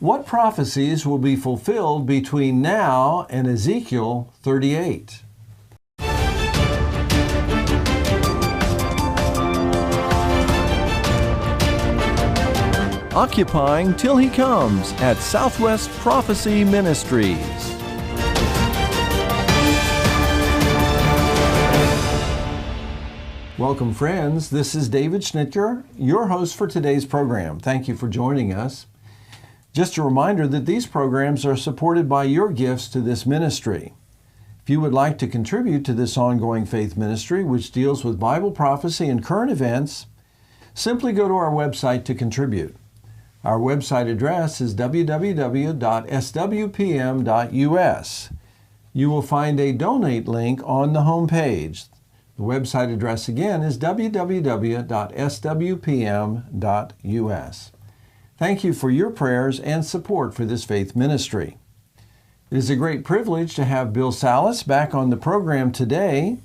What prophecies will be fulfilled between now and Ezekiel 38? Occupying Till He Comes at Southwest Prophecy Ministries. Welcome, friends. This is David Schnitker, your host for today's program. Thank you for joining us. Just a reminder that these programs are supported by your gifts to this ministry. If you would like to contribute to this ongoing faith ministry, which deals with Bible prophecy and current events, simply go to our website to contribute. Our website address is www.swpm.us. You will find a donate link on the home page. The website address again is www.swpm.us. Thank you for your prayers and support for this faith ministry. It is a great privilege to have Bill Salus back on the program today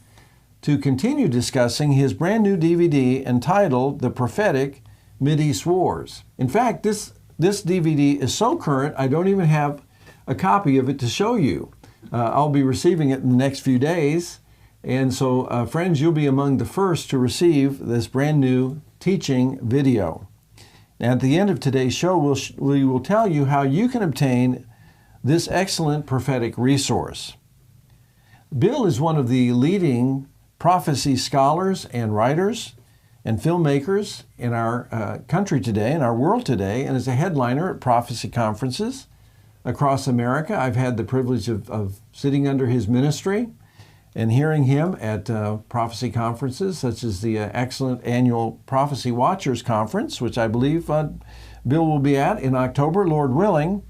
to continue discussing his brand new DVD entitled The Prophetic Mideast Wars. In fact, this DVD is so current, I don't even have a copy of it to show you. I'll be receiving it in the next few days. And so, friends, you'll be among the first to receive this brand new teaching video. At the end of today's show, we will tell you how you can obtain this excellent prophetic resource. Bill is one of the leading prophecy scholars and writers and filmmakers in our country today, in our world today, and is a headliner at prophecy conferences across America. I've had the privilege of sitting under his ministry and hearing him at prophecy conferences, such as the excellent annual Prophecy Watchers Conference, which I believe Bill will be at in October, Lord willing.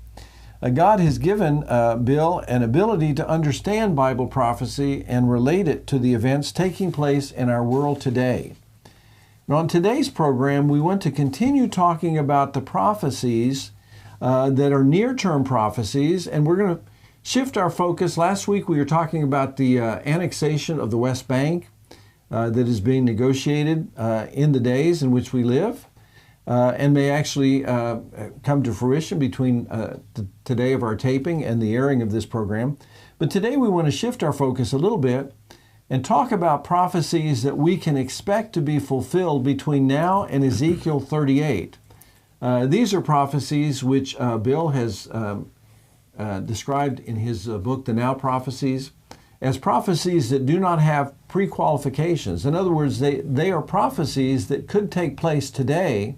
God has given Bill an ability to understand Bible prophecy and relate it to the events taking place in our world today. Now, on today's program, we want to continue talking about the prophecies that are near-term prophecies, and we're going to shift our focus. Last week, we were talking about the annexation of the West Bank that is being negotiated in the days in which we live and may actually come to fruition between today of our taping and the airing of this program. But today, we want to shift our focus a little bit and talk about prophecies that we can expect to be fulfilled between now and Ezekiel 38. These are prophecies which Bill has described in his book, The Now Prophecies, as prophecies that do not have pre-qualifications. In other words, they are prophecies that could take place today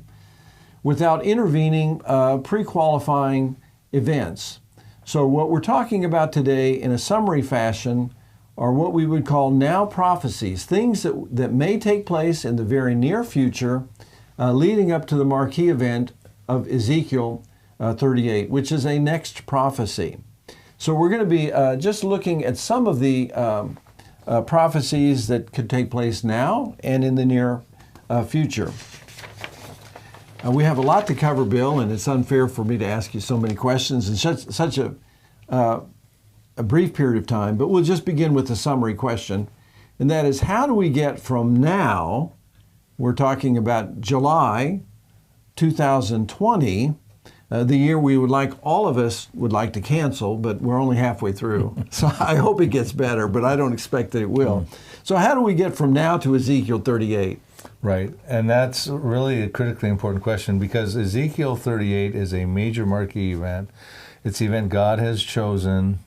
without intervening pre-qualifying events. So what we're talking about today in a summary fashion are what we would call now prophecies, things that may take place in the very near future, leading up to the marquee event of Ezekiel 38, which is a next prophecy. So we're going to be just looking at some of the prophecies that could take place now and in the near future. We have a lot to cover, Bill, and it's unfair for me to ask you so many questions in such a brief period of time, but we'll just begin with a summary question, and that is, how do we get from now, we're talking about July 2020, the year we would like, all of us would like to cancel, but we're only halfway through. So I hope it gets better, but I don't expect that it will. So how do we get from now to Ezekiel 38? Right, and that's really a critically important question, because Ezekiel 38 is a major marquee event. It's the event God has chosen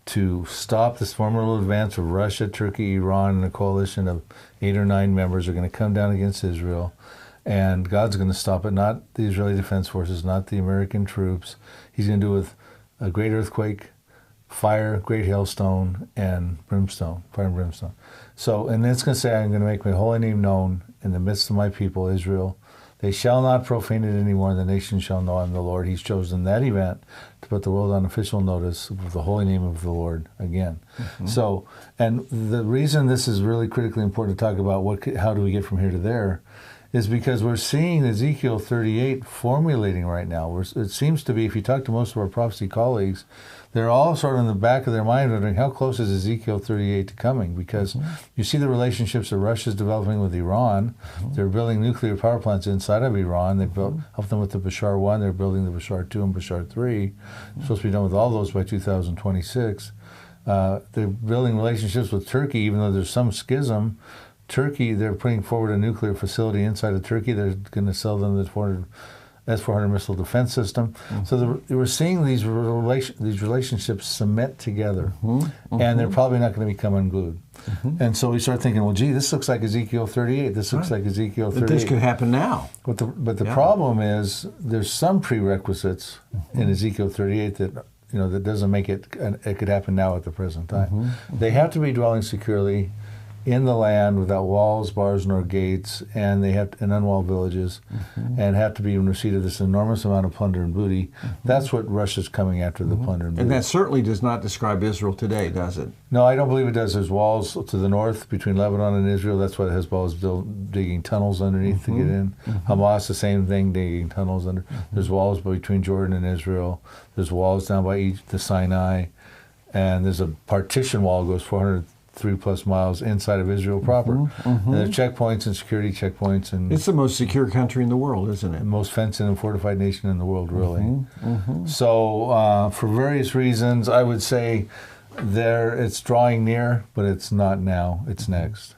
to stop this formidable advance of Russia, Turkey, Iran, and a coalition of 8 or 9 members are going to come down against Israel. And God's going to stop it, not the Israeli Defense Forces, not the American troops. He's going to do it with a great earthquake, fire, great hailstone, and brimstone, fire and brimstone. So, and it's going to say, I'm going to make my holy name known in the midst of my people, Israel. They shall not profane it anymore, and the nation shall know I'm the Lord. He's chosen that event to put the world on official notice of the holy name of the Lord again. Mm-hmm. So, and the reason this is really critically important to talk about, how do we get from here to there, is because we're seeing Ezekiel 38 formulating right now. It seems to be, if you talk to most of our prophecy colleagues, they're all sort of in the back of their mind wondering how close is Ezekiel 38 to coming, because you see the relationships that Russia's developing with Iran. They're building nuclear power plants inside of Iran. They've helped them with the Bashar 1. They're building the Bashar 2 and Bashar 3. They're supposed to be done with all those by 2026. They're building relationships with Turkey, even though there's some schism. Turkey, they're putting forward a nuclear facility inside of Turkey. They're going to sell them the S-400 missile defense system. So we're seeing these relationships cement together, and they're probably not going to become unglued. And so we start thinking, well, gee, this looks like Ezekiel 38. This looks like Ezekiel 38. But this could happen now. But the problem is there's some prerequisites in Ezekiel 38 that that doesn't make it. It could happen now at the present time. They have to be dwelling securely in the land without walls, bars, nor gates, and they have in unwalled villages, and have to be in receipt of this enormous amount of plunder and booty. That's what Russia's coming after, the plunder and booty. And that certainly does not describe Israel today, does it? No, I don't believe it does. There's walls to the north between Lebanon and Israel. That's why Hezbollah is digging tunnels underneath to get in. Hamas, the same thing, digging tunnels under. There's walls between Jordan and Israel. There's walls down by Egypt to Sinai, and there's a partition wall that goes 403+ miles inside of Israel proper. And there's checkpoints and security checkpoints. And it's the most secure country in the world, isn't it? The most fenced-in and fortified nation in the world, really. So for various reasons, I would say it's drawing near, but it's not now. It's next.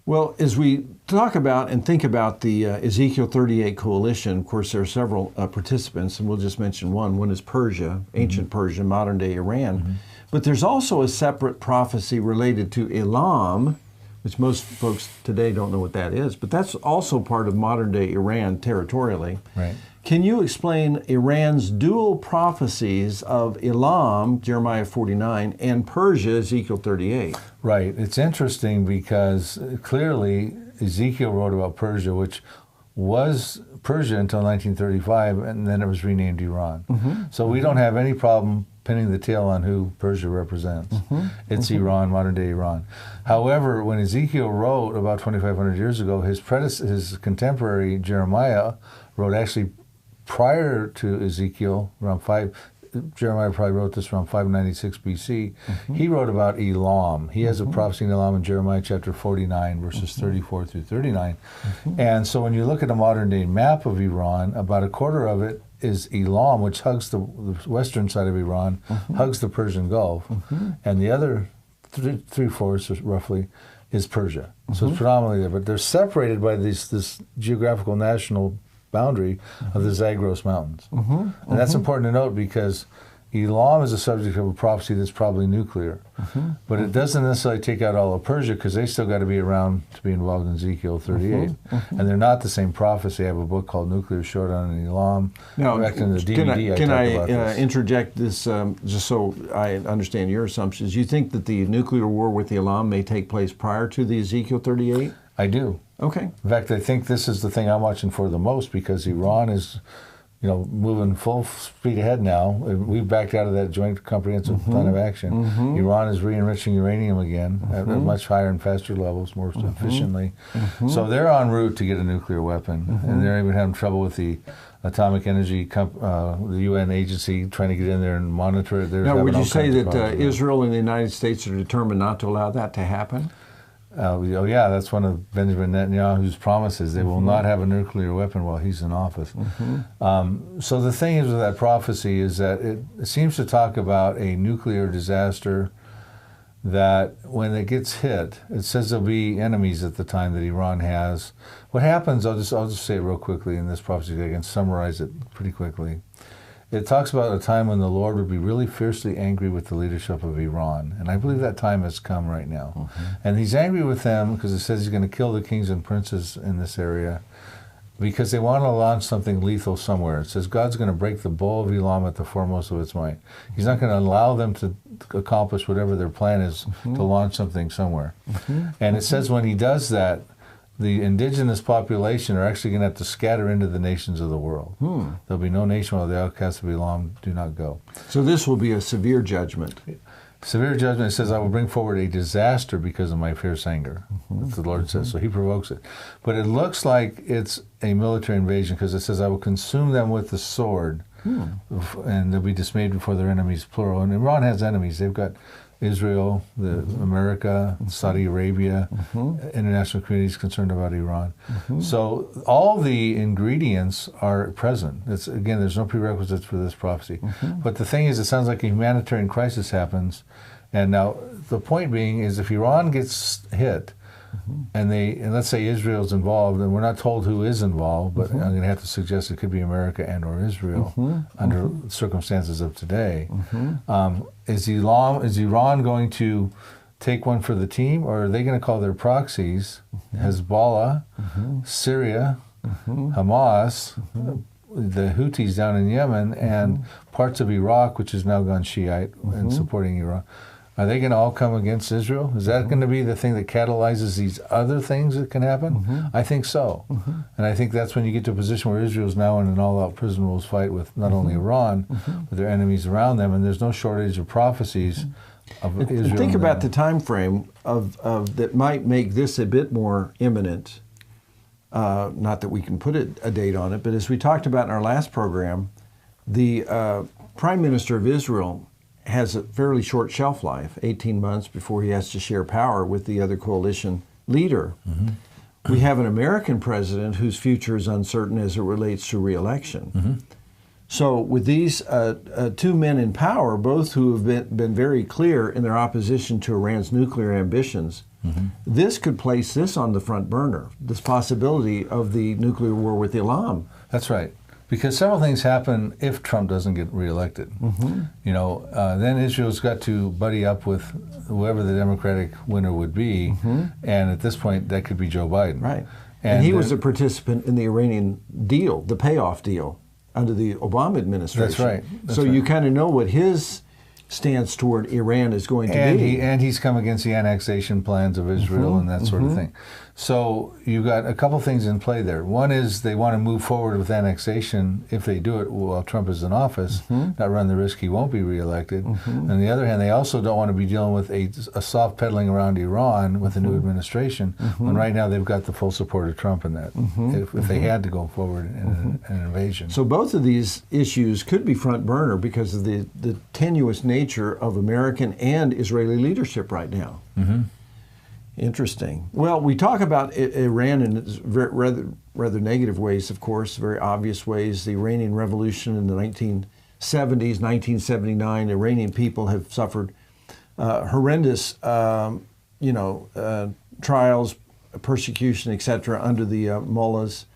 Well, as we talk about and think about the Ezekiel 38 coalition, of course, there are several participants, and we'll just mention one. One is Persia, ancient Persia, modern-day Iran. But there's also a separate prophecy related to Elam, which most folks today don't know what that is, but that's also part of modern-day Iran territorially. Right. Can you explain Iran's dual prophecies of Elam, Jeremiah 49, and Persia, Ezekiel 38? Right. It's interesting because clearly Ezekiel wrote about Persia, which was Persia until 1935, and then it was renamed Iran. So we don't have any problem pinning the tail on who Persia represents. It's Iran, modern-day Iran. However, when Ezekiel wrote about 2,500 years ago, his contemporary Jeremiah wrote actually prior to Ezekiel, Jeremiah probably wrote this around 596 BC. He wrote about Elam. He has a prophecy in Elam in Jeremiah chapter 49, verses 34 through 39. And so when you look at a modern-day map of Iran, about a quarter of it is Elam, which hugs the western side of Iran, hugs the Persian Gulf, and the other three-fourths, roughly, is Persia. So it's predominantly there. But they're separated by this geographical national boundary of the Zagros Mountains. And that's important to note because Elam is a subject of a prophecy that's probably nuclear. But it doesn't necessarily take out all of Persia because they still got to be around to be involved in Ezekiel 38. And they're not the same prophecy. I have a book called Nuclear Showdown in Elam. Now, back in the DVD, can I interject this just so I understand your assumptions? You think that the nuclear war with Elam may take place prior to the Ezekiel 38? I do. Okay. In fact, I think this is the thing I'm watching for the most because Iran is, moving full speed ahead now. We've backed out of that joint comprehensive plan of action. Iran is re-enriching uranium again at much higher and faster levels, more efficiently. So they're en route to get a nuclear weapon, and they're even having trouble with the Atomic Energy, the UN agency, trying to get in there and monitor it. Now, would you say that Israel and the United States are determined not to allow that to happen? Yeah, that's one of Benjamin Netanyahu's promises. They will not have a nuclear weapon while he's in office. So the thing is with that prophecy is that it seems to talk about a nuclear disaster that when it gets hit, it says there'll be enemies at the time that Iran has. What happens, I'll just say it real quickly in this prophecy, I can summarize it pretty quickly. It talks about a time when the Lord would be really fiercely angry with the leadership of Iran. And I believe that time has come right now. And he's angry with them because it says he's going to kill the kings and princes in this area because they want to launch something lethal somewhere. It says God's going to break the bow of Elam at the foremost of its might. He's not going to allow them to accomplish whatever their plan is to launch something somewhere. And it says when he does that, the indigenous population are actually going to have to scatter into the nations of the world. There'll be no nation while the outcasts of Elam do not go. So this will be a severe judgment. Severe judgment, it says, I will bring forward a disaster because of my fierce anger. That's what the Lord says. So he provokes it. But it looks like it's a military invasion because it says, I will consume them with the sword. And they'll be dismayed before their enemies, plural. And Iran has enemies. They've got Israel, America, Saudi Arabia, international communities concerned about Iran. So all the ingredients are present. Again, there's no prerequisites for this prophecy. But the thing is, it sounds like a humanitarian crisis happens. And now the point being is if Iran gets hit, and let's say Israel's involved, and we're not told who is involved, but I'm going to have to suggest it could be America and or Israel under circumstances of today. Is Iran going to take one for the team, or are they going to call their proxies Hezbollah, Syria, Hamas, the Houthis down in Yemen, and parts of Iraq, which has now gone Shiite and supporting Iran? Are they going to all come against Israel? Is that going to be the thing that catalyzes these other things that can happen? I think so. And I think that's when you get to a position where Israel is now in an all-out prison rules fight with not only Iran, but their enemies around them, and there's no shortage of prophecies of Israel. Think about the time frame of that might make this a bit more imminent. Not that we can put a date on it, but as we talked about in our last program, the Prime Minister of Israel has a fairly short shelf life, 18 months before he has to share power with the other coalition leader. We have an American president whose future is uncertain as it relates to re-election. So with these two men in power, both who have been very clear in their opposition to Iran's nuclear ambitions, this could place this on the front burner, this possibility of the nuclear war with Elam. That's right. Because several things happen if Trump doesn't get reelected. Then Israel's got to buddy up with whoever the Democratic winner would be, and at this point, that could be Joe Biden. Right. And he was a participant in the Iranian deal, the payoff deal, under the Obama administration. That's right. So you kind of know what his stance toward Iran is going to be. And he's come against the annexation plans of Israel and that sort of thing. So you've got a couple things in play there. One is they want to move forward with annexation if they do it while Trump is in office, not run the risk he won't be reelected. On the other hand, they also don't want to be dealing with a soft peddling around Iran with the new administration, when right now they've got the full support of Trump in that, if they had to go forward in an invasion. So both of these issues could be front burner because of the tenuous nature of American and Israeli leadership right now. Interesting. Well, we talk about Iran in its rather negative ways, of course, very obvious ways. The Iranian Revolution in the 1970s, 1979, Iranian people have suffered horrendous, trials, persecution, etc., under the mullahs,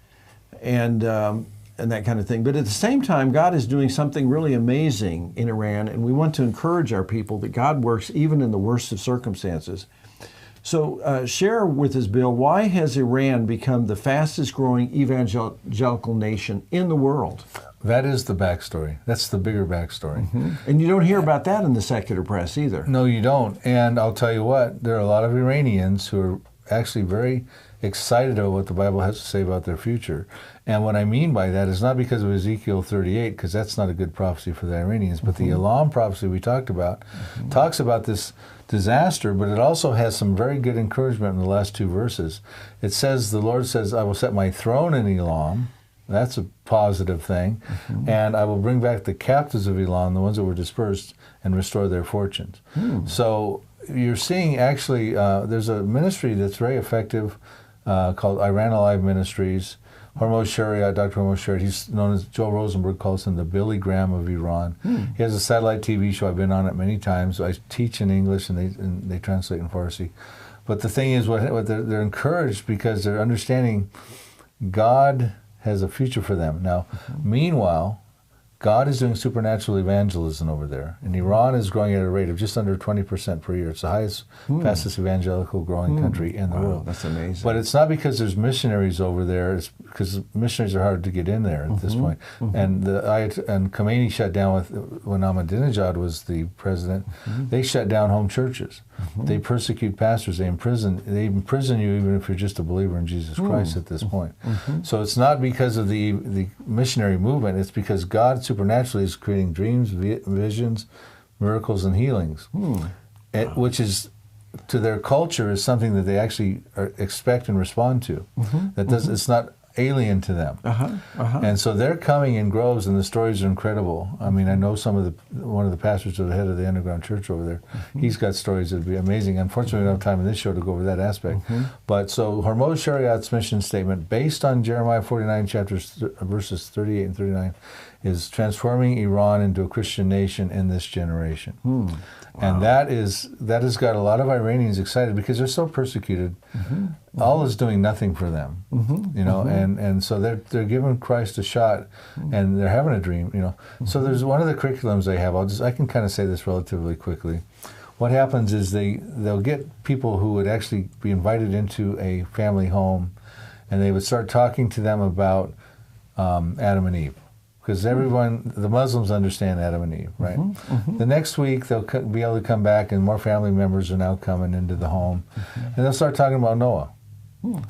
and that kind of thing. But at the same time, God is doing something really amazing in Iran, and we want to encourage our people that God works even in the worst of circumstances. So share with us, Bill, why has Iran become the fastest growing evangelical nation in the world? That is the backstory. That's the bigger backstory. And you don't hear about that in the secular press either. No, you don't. And I'll tell you what, there are a lot of Iranians who are actually very excited about what the Bible has to say about their future. And what I mean by that is not because of Ezekiel 38, because that's not a good prophecy for the Iranians, but the Elam prophecy we talked about talks about this disaster, but it also has some very good encouragement in the last two verses. It says, the Lord says, I will set my throne in Elam. That's a positive thing. And I will bring back the captives of Elam, the ones that were dispersed, and restore their fortunes. So you're seeing actually, there's a ministry that's very effective called Iran Alive Ministries. Hormoz Shariat, Dr. Hormoz Shariat, he's known as, Joel Rosenberg calls him the Billy Graham of Iran. He has a satellite TV show. I've been on it many times. I teach in English and they translate in Farsi. But the thing is, what they're encouraged because they're understanding God has a future for them. Now, meanwhile, God is doing supernatural evangelism over there. And Iran is growing at a rate of just under 20% per year. It's the highest, fastest evangelical growing country in the world. That's amazing. But it's not because there's missionaries over there. It's because missionaries are hard to get in there at this point. And Khomeini shut down when Ahmadinejad was the president. They shut down home churches. They persecute pastors. They imprison you even if you're just a believer in Jesus Christ at this point. So it's not because of the missionary movement. It's because God supernaturally is creating dreams, visions, miracles and healings, which is, to their culture, is something that they actually expect and respond to. That does it's not alien to them. And so they're coming in groves, and the stories are incredible. I mean, I know one of the pastors, or the head of the underground church over there, he's got stories that would be amazing. Unfortunately, we don't have time in this show to go over that aspect. But so Hormoz Shariat's mission statement, based on Jeremiah 49, verses 38 and 39, is transforming Iran into a Christian nation in this generation. And that has got a lot of Iranians excited because they're so persecuted. Allah is doing nothing for them, you know, and so they're giving Christ a shot, and they're having a dream, you know. So there's one of the curriculums they have. I can kind of say this relatively quickly. What happens is they'll get people who would actually be invited into a family home, and they would start talking to them about Adam and Eve. Because everyone, the Muslims understand Adam and Eve, right? The next week, they'll be able to come back, and more family members are now coming into the home. And they'll start talking about Noah.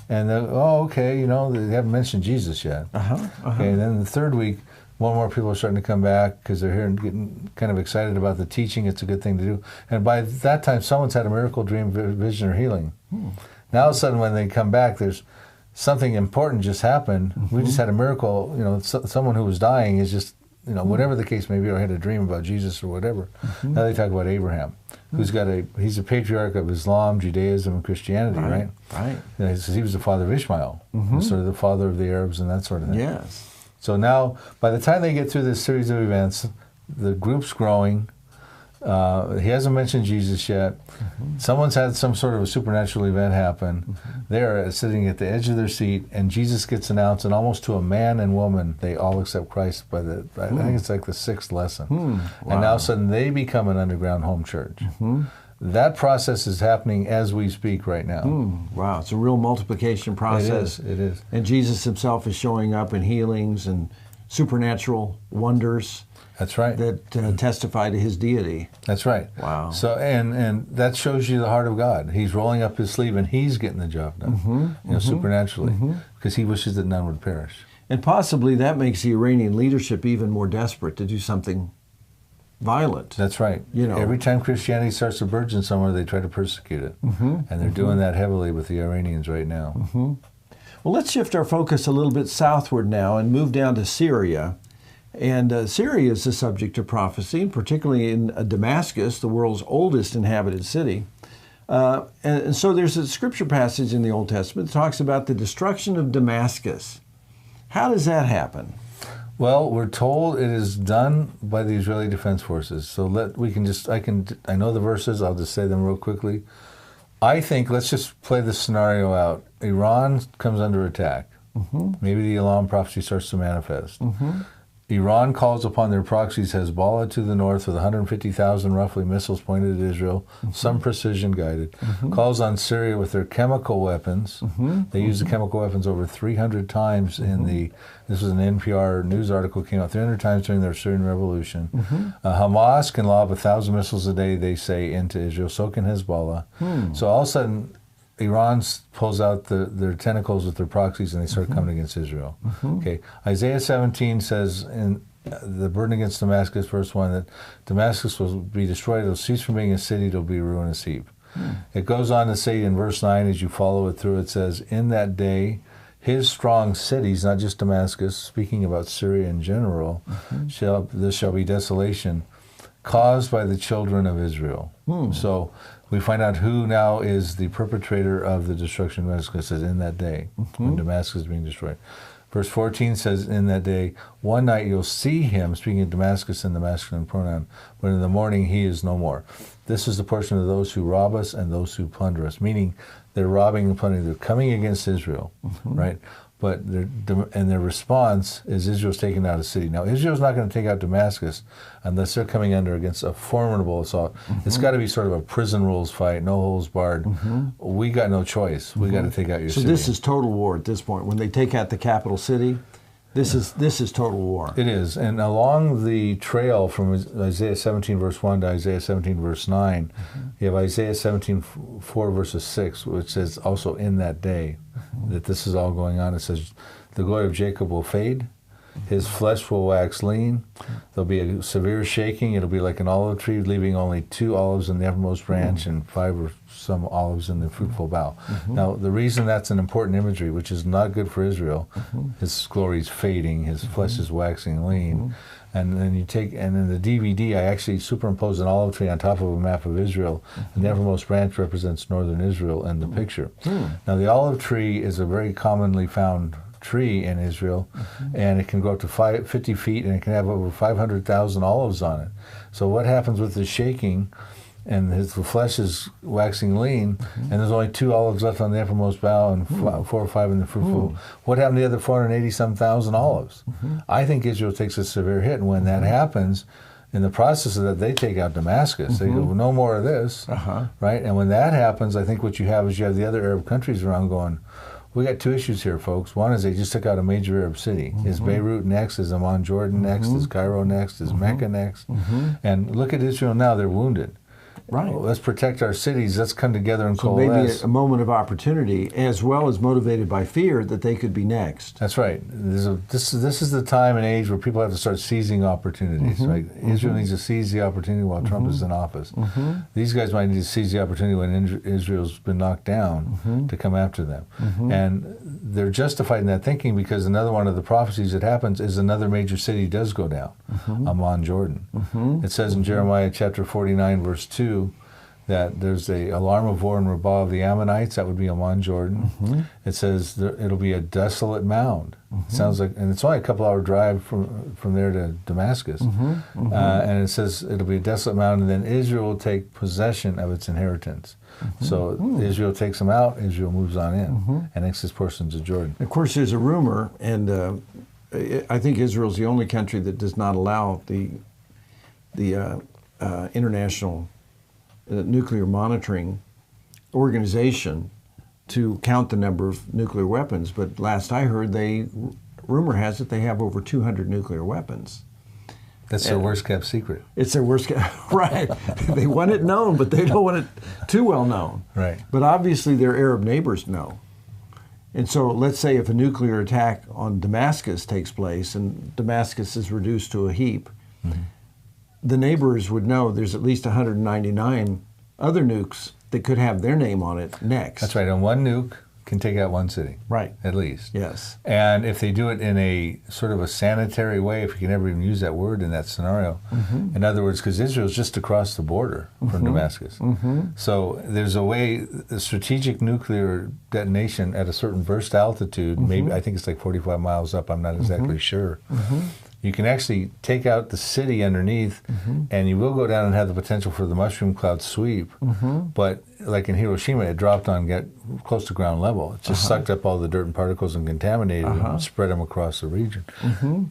And they'll, okay, you know, they haven't mentioned Jesus yet. Okay, and then the third week, more and more people are starting to come back because they're here and getting kind of excited about the teaching. It's a good thing to do. And by that time, someone's had a miracle, dream, vision, or healing. Now, all of a sudden, when they come back, there's something important just happened. We just had a miracle. You know, someone who was dying is just, you know, whatever the case may be, or had a dream about Jesus or whatever. Now they talk about Abraham, who's he's a patriarch of Islam, Judaism, and Christianity, right? He says he was the father of Ishmael, sort of the father of the Arabs and that sort of thing. Yes. So now, by the time they get through this series of events, the group's growing. He hasn't mentioned Jesus yet. Someone's had some sort of a supernatural event happen. They're sitting at the edge of their seat, and Jesus gets announced, and almost to a man and woman, they all accept Christ by I think it's like the 6th lesson. And now all of a sudden, they become an underground home church. That process is happening as we speak right now. Wow, it's a real multiplication process. It is. And Jesus himself is showing up in healings and supernatural wonders. That's right. That testify to his deity. That's right. Wow. So and that shows you the heart of God. He's rolling up his sleeve, and he's getting the job done, you know, supernaturally, because he wishes that none would perish. And possibly that makes the Iranian leadership even more desperate to do something violent. That's right. You know, every time Christianity starts to burgeon somewhere, they try to persecute it, and they're doing that heavily with the Iranians right now. Well, let's shift our focus a little bit southward now and move down to Syria. And Syria is the subject of prophecy, particularly in Damascus, the world's oldest inhabited city. And so there's a scripture passage in the Old Testament that talks about the destruction of Damascus. How does that happen? Well, we're told it is done by the Israeli Defense Forces. So I know the verses, I'll just say them real quickly. I think, let's just play this scenario out. Iran comes under attack. Maybe the Elam prophecy starts to manifest. Iran calls upon their proxies Hezbollah to the north with 150,000 roughly missiles pointed at Israel, some precision guided. Calls on Syria with their chemical weapons. They use the chemical weapons over 300 times this was an NPR news article, came out 300 times during their Syrian Revolution. Hamas can lob 1,000 missiles a day, they say, into Israel, so can Hezbollah. So all of a sudden, Iran pulls out their tentacles with their proxies, and they start coming against Israel. Okay, Isaiah 17 says in the burden against Damascus, verse 1, that Damascus will be destroyed. It'll cease from being a city. It'll be a ruinous heap. It goes on to say in verse 9, as you follow it through, it says, in that day, his strong cities, not just Damascus, speaking about Syria in general, there shall be desolation caused by the children of Israel. So we find out who now is the perpetrator of the destruction of Damascus in that day, when Damascus is being destroyed. Verse 14 says, in that day, one night you'll see him, speaking of Damascus in the masculine pronoun, but in the morning he is no more. This is the portion of those who rob us and those who plunder us, meaning they're robbing and plundering. They're coming against Israel, right? But their response is Israel's taking out a city. Now, Israel's not going to take out Damascus unless they're coming under against a formidable assault. It's got to be sort of a prison rules fight, no holds barred. We got no choice. We got to take out your city. So this is total war at this point. When they take out the capital city, this is total war. It is. And along the trail from Isaiah 17 verse 1 to Isaiah 17 verse 9, you have Isaiah 17 4 verses 6, which says also in that day that this is all going on. It says the glory of Jacob will fade His flesh will wax lean. There'll be a severe shaking. It'll be like an olive tree, leaving only 2 olives in the uppermost branch and 5 or some olives in the fruitful bough. Now, the reason that's an important imagery, which is not good for Israel, his glory is fading, his flesh is waxing lean. And then in the DVD, I actually superimpose an olive tree on top of a map of Israel, and the uppermost branch represents northern Israel in the picture. Now, the olive tree is a very commonly found tree in Israel, and it can go up to 50 feet, and it can have over 500,000 olives on it. So what happens with the shaking, and the flesh is waxing lean, and there's only 2 olives left on the uppermost bough and 4 or 5 in the fruitful. What happened to the other 480-some thousand olives? I think Israel takes a severe hit, and when that happens, in the process of that, they take out Damascus. They go, well, no more of this, right? And when that happens, I think what you have is the other Arab countries around going, we got 2 issues here, folks. One is they just took out a major Arab city. Is Beirut next? Is Amman, Jordan next? Is Cairo next? Is Mecca next? And look at Israel now, they're wounded. Right. Well, let's protect our cities. Let's come together and so coalesce. Maybe a moment of opportunity, as well as motivated by fear that they could be next. That's right. This is the time and age where people have to start seizing opportunities. Right? Israel needs to seize the opportunity while Trump is in office. These guys might need to seize the opportunity when Israel's been knocked down to come after them. And they're justified in that thinking because another one of the prophecies that happens is another major city does go down, Amman, Jordan. It says in Jeremiah chapter 49, verse 2, that there's a alarm of war in Rabbah of the Ammonites. That would be Amman, Jordan. It says it'll be a desolate mound. It sounds like, and it's only a couple-hour drive from there to Damascus. And it says it'll be a desolate mound, and then Israel will take possession of its inheritance. So Israel takes them out. Israel moves on in, annexes portions of Jordan. Of course, there's a rumor, and I think Israel's the only country that does not allow the international nuclear monitoring organization to count the number of nuclear weapons. But last I heard, rumor has it they have over 200 nuclear weapons. That's their worst kept secret. It's their worst kept, right. They want it known, but they don't want it too well known. Right. But obviously their Arab neighbors know. And so let's say if a nuclear attack on Damascus takes place and Damascus is reduced to a heap, the neighbors would know there's at least 199 other nukes that could have their name on it next. That's right. And one nuke can take out one city. Right. At least. Yes. And if they do it in a sort of a sanitary way, if you can ever even use that word in that scenario, in other words, because Israel's just across the border from Damascus. So there's a way, the strategic nuclear detonation at a certain burst altitude, maybe I think it's like 45 miles up, I'm not exactly sure. You can actually take out the city underneath, and you will go down and have the potential for the mushroom cloud sweep. But like in Hiroshima, it dropped on get close to ground level. It just sucked up all the dirt and particles and contaminated them and spread them across the region.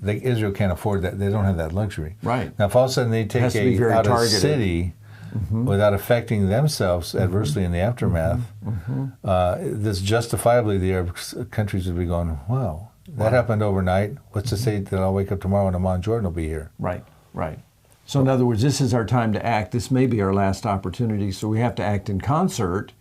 Israel can't afford that. They don't have that luxury. Right. Now, if all of a sudden they take out a city without affecting themselves adversely in the aftermath, this justifiably the Arab countries would be going, wow. That happened overnight. What's to say that I'll wake up tomorrow and Amman, Jordan will be here? Right, right. So in other words, this is our time to act. This may be our last opportunity, so we have to act in concert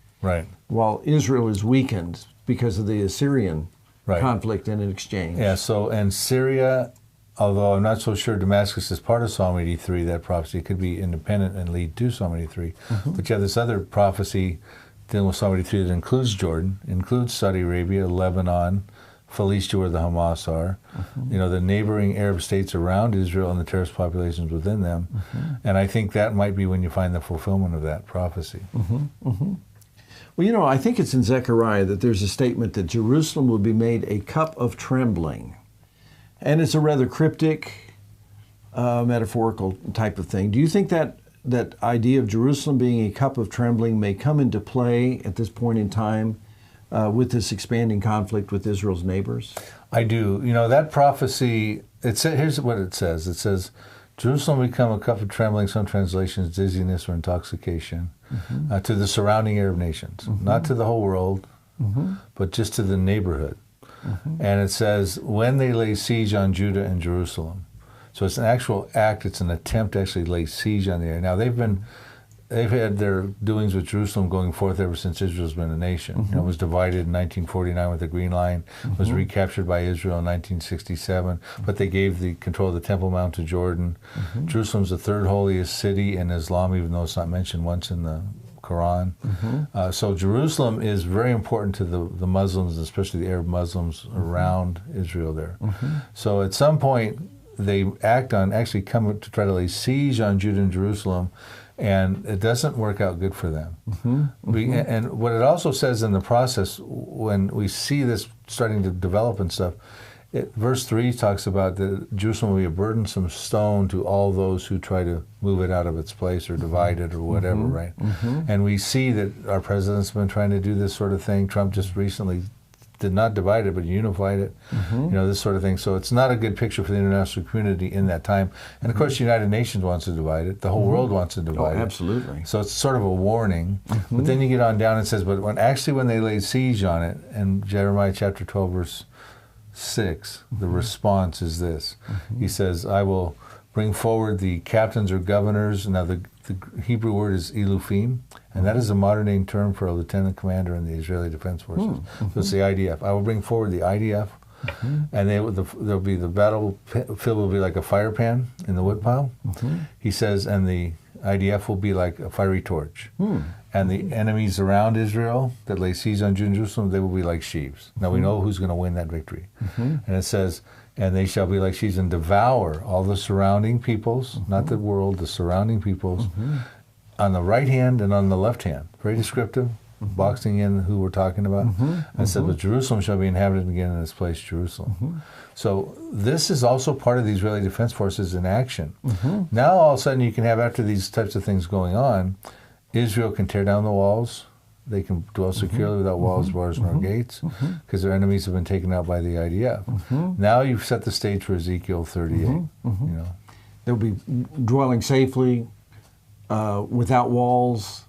while Israel is weakened because of the Assyrian conflict and an exchange. Yeah, so, and Syria, although I'm not so sure Damascus is part of Psalm 83, that prophecy could be independent and lead to Psalm 83. But you have this other prophecy dealing with Psalm 83 that includes Jordan, includes Saudi Arabia, Lebanon, Philistia, where the Hamas are, you know, the neighboring Arab states around Israel and the terrorist populations within them. And I think that might be when you find the fulfillment of that prophecy. Well, you know, I think it's in Zechariah that there's a statement that Jerusalem will be made a cup of trembling. And it's a rather cryptic, metaphorical type of thing. Do you think that idea of Jerusalem being a cup of trembling may come into play at this point in time with this expanding conflict with Israel's neighbors? I do. You know, that prophecy, here's what it says. It says, Jerusalem will become a cup of trembling, some translations, dizziness or intoxication, to the surrounding Arab nations. Not to the whole world, but just to the neighborhood. And it says, when they lay siege on Judah and Jerusalem. So it's an actual act, it's an attempt to actually lay siege on the area. Now, they've been they've had their doings with Jerusalem going forth ever since Israel's been a nation. It was divided in 1949 with the Green Line, was recaptured by Israel in 1967, but they gave the control of the Temple Mount to Jordan. Jerusalem's the third holiest city in Islam, even though it's not mentioned once in the Quran. So Jerusalem is very important to the Muslims, especially the Arab Muslims around Israel there. So at some point, they actually come to try to lay siege on Judah and Jerusalem, and it doesn't work out good for them. And what it also says in the process, when we see this starting to develop and stuff, verse 3 talks about that Jerusalem will be a burdensome stone to all those who try to move it out of its place or divide it or whatever, right? And we see that our president's been trying to do this sort of thing. Trump just recently did not divide it, but unified it, you know, this sort of thing. So it's not a good picture for the international community in that time. And of course, the United Nations wants to divide it. The whole world wants to divide it. Absolutely. So it's sort of a warning. But then you get on down and it says, but when they laid siege on it, in Jeremiah chapter 12, verse 6, the response is this. He says, I will bring forward the captains or governors. Now the Hebrew word is elufim, and that is a modern-day term for a lieutenant commander in the Israeli Defense Forces. So it's the IDF. I will bring forward the IDF, and there'll be the battlefield will be like a fire pan in the woodpile. He says, and the IDF will be like a fiery torch. And the enemies around Israel that lay siege on Jerusalem, they will be like sheaves. Now we know who's going to win that victory. And it says, and they shall be like sheaves and devour all the surrounding peoples, not the world, the surrounding peoples, on the right hand and on the left hand. Very descriptive, boxing in who we're talking about. And it says, but Jerusalem shall be inhabited again in its place, Jerusalem. So this is also part of the Israeli Defense Forces in action. Now all of a sudden you can have, after these types of things going on, Israel can tear down the walls. They can dwell securely without walls, bars, nor gates, because their enemies have been taken out by the IDF. Now you've set the stage for Ezekiel 38. You know, they'll be dwelling safely, without walls,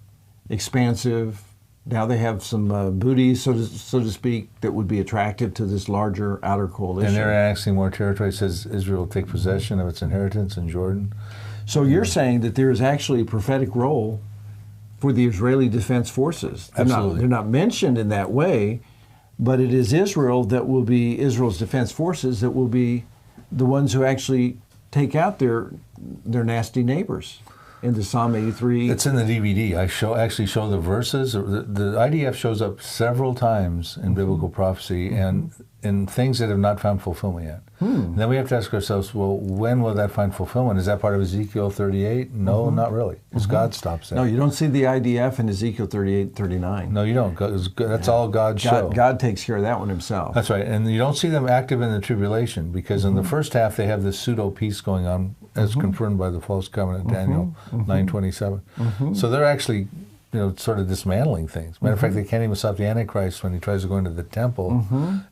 expansive. Now they have some booty, so to speak, that would be attractive to this larger outer coalition. And they're annexing more territory. It says Israel will take possession of its inheritance in Jordan. So you're saying that there is actually a prophetic role for the Israeli Defense Forces. They're not mentioned in that way, but it is Israel that will be, Israel's Defense Forces that will be the ones who actually take out their nasty neighbors. In the Psalm 83. It's in the DVD. I actually show the verses. The IDF shows up several times in biblical prophecy and in things that have not found fulfillment yet. And then we have to ask ourselves, well, when will that find fulfillment? Is that part of Ezekiel 38? No, not really. Because God stops that. No, you don't see the IDF in Ezekiel 38, 39. No, you don't. That's all God's show. God takes care of that one himself. That's right. And you don't see them active in the tribulation, because in the first half they have this pseudo-peace going on, as confirmed by the false covenant, Daniel 9:27. So they're actually, sort of dismantling things. Matter of fact, they can't even stop the Antichrist when he tries to go into the temple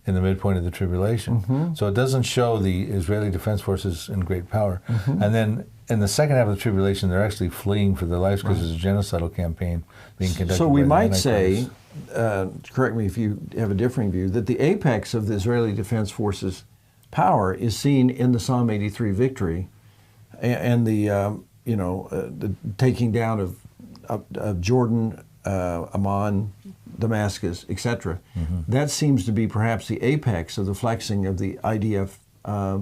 in the midpoint of the tribulation. So it doesn't show the Israeli Defense Forces in great power. And then in the second half of the tribulation, they're actually fleeing for their lives because there's a genocidal campaign being conducted. So we by might the say, correct me if you have a differing view, that the apex of the Israeli Defense Forces' power is seen in the Psalm 83 victory and the taking down of Jordan, Amman, Damascus, etc. That seems to be perhaps the apex of the flexing of the IDF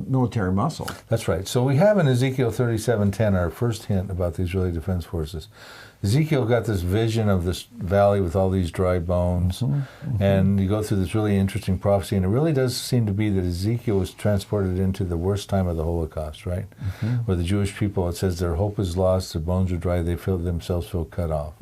military muscle. That's right. So we have in Ezekiel 37:10 our first hint about the Israeli Defense Forces. Ezekiel got this vision of this valley with all these dry bones, and you go through this really interesting prophecy, and it really does seem to be that Ezekiel was transported into the worst time of the Holocaust, right? Where the Jewish people, it says their hope is lost, their bones are dry, they feel themselves cut off.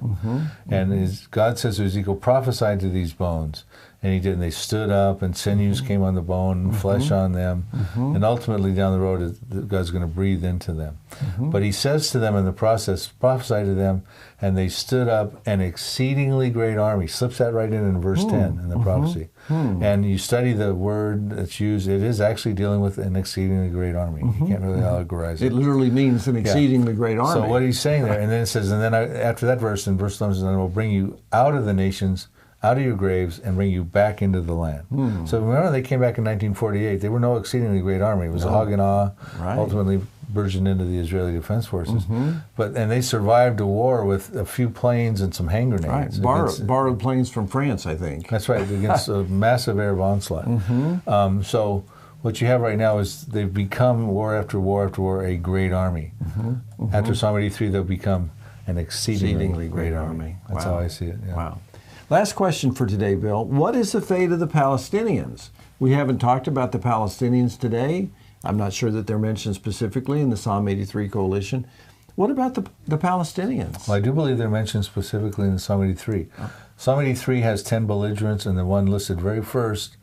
And God says to Ezekiel, prophesy to these bones. And he did, and they stood up, and sinews came on the bone, and flesh on them, and ultimately down the road, God's going to breathe into them. But he says to them in the process, prophesy to them, and they stood up, an exceedingly great army. Slips that right in verse 10 in the prophecy. And you study the word that's used, it is actually dealing with an exceedingly great army. You can't really allegorize it. It literally means an exceedingly great army. So what he's saying there, and then it says, and then after that verse, in verse 11, and I will bring you out of the nations, out of your graves and bring you back into the land. So remember, they came back in 1948. They were no exceedingly great army. It was a Haganah, ultimately burgeoned into the Israeli Defense Forces. And they survived a war with a few planes and some hand grenades. Borrowed planes from France, I think. That's right, against a massive air onslaught. So what you have right now is they've become, war after war after war, a great army. After Psalm 83, they'll become an exceedingly great army. That's how I see it. Yeah. Wow. Last question for today, Bill. What is the fate of the Palestinians? We haven't talked about the Palestinians today. I'm not sure that they're mentioned specifically in the Psalm 83 coalition. What about the Palestinians? Well, I do believe they're mentioned specifically in the Psalm 83. Psalm 83 has 10 belligerents, and the one listed very first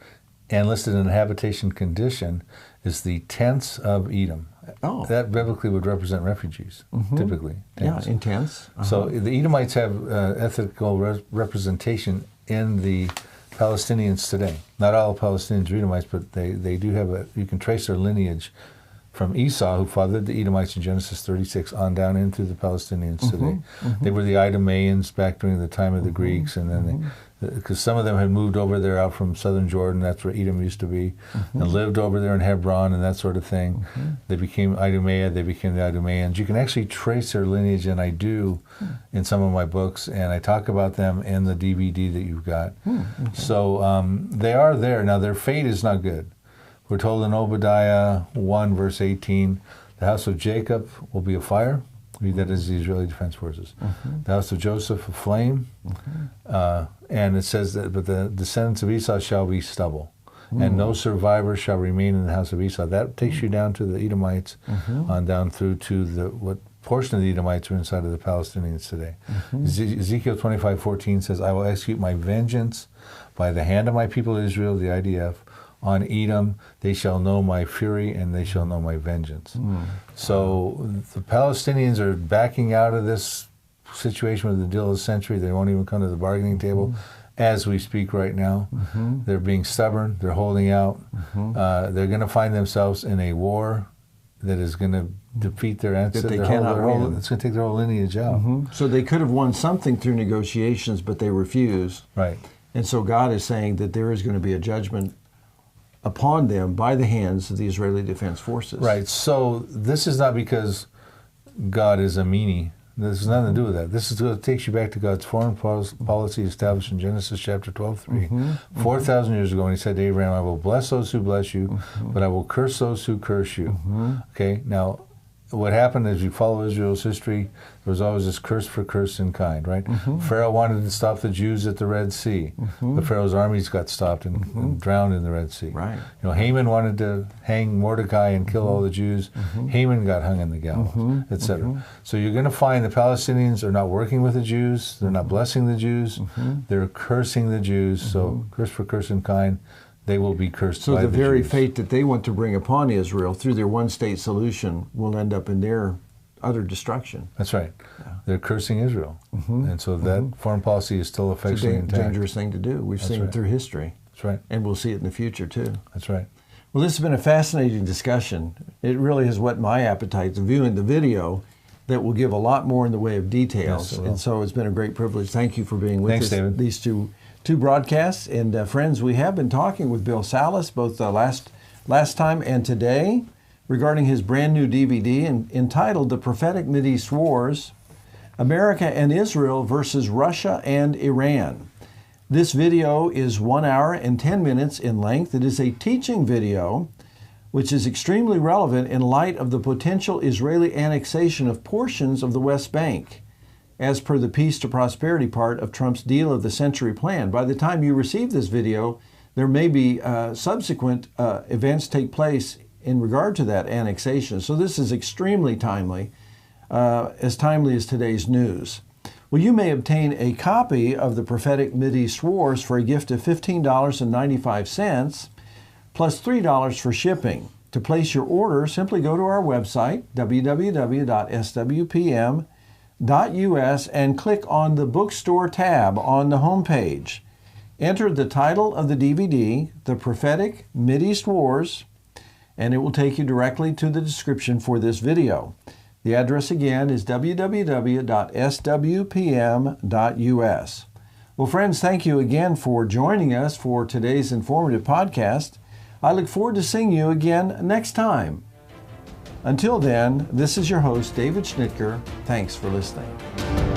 and listed in habitation condition is the tents of Edom. That biblically would represent refugees, typically. Tents. Yeah, in tents. So the Edomites have ethical representation in the Palestinians today. Not all Palestinians are Edomites, but they do have you can trace their lineage from Esau, who fathered the Edomites in Genesis 36, on down into the Palestinians today. They were the Idumeans back during the time of the Greeks, and then because some of them had moved over there out from southern Jordan, that's where Edom used to be, and lived over there in Hebron and that sort of thing. They became Idumea, they became the Idumeans. You can actually trace their lineage, and I do in some of my books, and I talk about them in the DVD that you've got. So they are there. Now, their fate is not good. We're told in Obadiah 1, verse 18, the house of Jacob will be a fire. Read that as the Israeli Defense Forces. The house of Joseph, a flame. And it says that, but the descendants of Esau shall be stubble. And no survivor shall remain in the house of Esau. That takes you down to the Edomites, on down through to what portion of the Edomites are inside of the Palestinians today. Ezekiel 25:14 says, I will execute my vengeance by the hand of my people Israel, the IDF, on Edom. They shall know my fury, and they shall know my vengeance. So the Palestinians are backing out of this situation with the deal of the century. They won't even come to the bargaining table as we speak right now. They're being stubborn. They're holding out. They're going to find themselves in a war that is going to defeat their ancestors. It's going to take their whole lineage out. So they could have won something through negotiations, but they refused. Right. And so God is saying that there is going to be a judgment upon them by the hands of the Israeli Defense Forces. Right. So this is not because God is a meanie. This has nothing to do with that. This is what takes you back to God's foreign policy established in Genesis chapter 12:3. 4,000 years ago, when he said to Abraham, I will bless those who bless you, but I will curse those who curse you. Okay, now, what happened is, you follow Israel's history, there was always this curse for curse in kind, right? Pharaoh wanted to stop the Jews at the Red Sea, but Pharaoh's armies got stopped and drowned in the Red Sea. Right. You know, Haman wanted to hang Mordecai and kill all the Jews. Haman got hung in the gallows, etc. So you're going to find the Palestinians are not working with the Jews, they're not blessing the Jews, they're cursing the Jews, so curse for curse in kind. They will be cursed by the Jews. So the very fate that they want to bring upon Israel through their one-state solution will end up in their utter destruction. That's right. They're cursing Israel. And so that foreign policy is still effectively intact. It's a dangerous thing to do. We've seen it through history. That's right. And we'll see it in the future, too. That's right. Well, this has been a fascinating discussion. It really has whet my appetite to viewing the video that will give a lot more in the way of details. Yes, and so it's been a great privilege. Thank you for being with us. David. These two broadcasts. And friends, we have been talking with Bill Salus both last time and today regarding his brand new DVD entitled The Prophetic Mideast Wars, America and Israel versus Russia and Iran. This video is 1 hour and 10 minutes in length. It is a teaching video which is extremely relevant in light of the potential Israeli annexation of portions of the West Bank, as per the peace to prosperity part of Trump's deal of the century plan. By the time you receive this video, there may be subsequent events take place in regard to that annexation. So this is extremely timely as today's news. Well, you may obtain a copy of the Prophetic Mideast Wars for a gift of $15.95 plus $3 for shipping. To place your order, simply go to our website, www.swpm.us, and click on the bookstore tab on the homepage. Enter the title of the DVD, The Prophetic Mideast Wars, and it will take you directly to the description for this video. The address again is www.swpm.us. Well, friends, thank you again for joining us for today's informative podcast. I look forward to seeing you again next time. Until then, this is your host, David Schnitker. Thanks for listening.